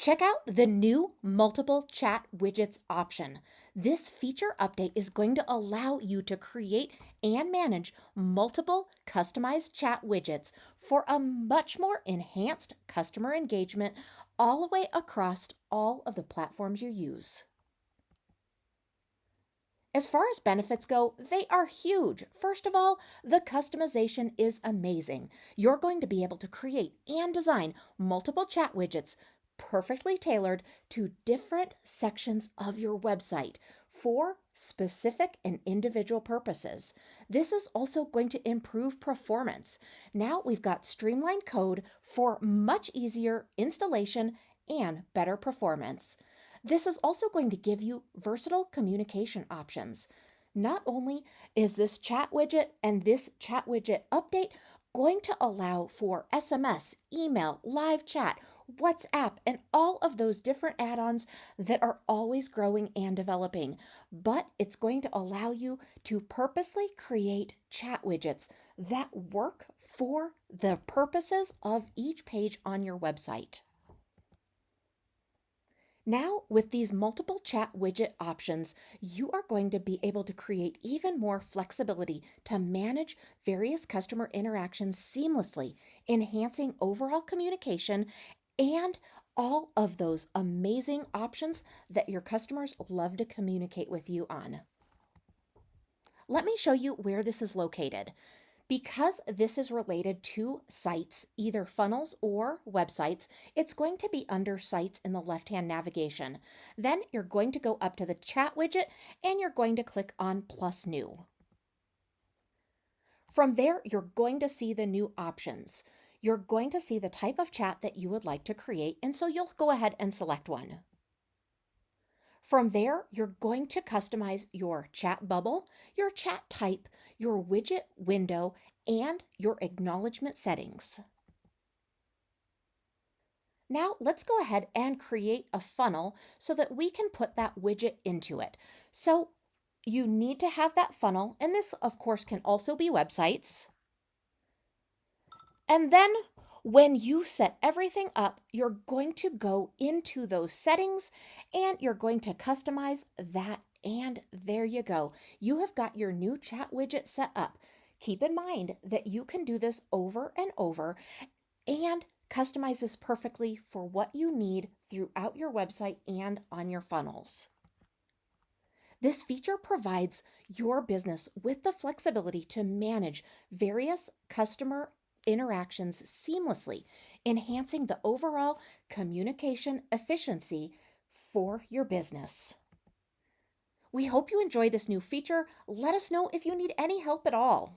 Check out the new Multiple Chat Widgets option. This feature update is going to allow you to create and manage multiple customized chat widgets for a much more enhanced customer engagement all the way across all of the platforms you use. As far as benefits go, they are huge. First of all, the customization is amazing. You're going to be able to create and design multiple chat widgets perfectly tailored to different sections of your website for specific and individual purposes. This is also going to improve performance. Now we've got streamlined code for much easier installation and better performance. This is also going to give you versatile communication options. Not only is this chat widget and this chat widget update going to allow for SMS, email, live chat, WhatsApp, and all of those different add-ons that are always growing and developing, but it's going to allow you to purposely create chat widgets that work for the purposes of each page on your website. Now, with these multiple chat widget options, you are going to be able to create even more flexibility to manage various customer interactions seamlessly, enhancing overall communication and all of those amazing options that your customers love to communicate with you on. Let me show you where this is located. Because this is related to sites, either funnels or websites, it's going to be under sites in the left-hand navigation. Then you're going to go up to the chat widget and you're going to click on plus new. From there, you're going to see the new options. You're going to see the type of chat that you would like to create, and so you'll go ahead and select one. From there, you're going to customize your chat bubble, your chat type, your widget window, and your acknowledgement settings. Now let's go ahead and create a funnel so that we can put that widget into it. So you need to have that funnel, and this of course can also be websites. And then when you set everything up, you're going to go into those settings and you're going to customize that. And there you go. You have got your new chat widget set up. Keep in mind that you can do this over and over and customize this perfectly for what you need throughout your website and on your funnels. This feature provides your business with the flexibility to manage various customer interactions seamlessly, enhancing the overall communication efficiency for your business. We hope you enjoy this new feature. Let us know if you need any help at all.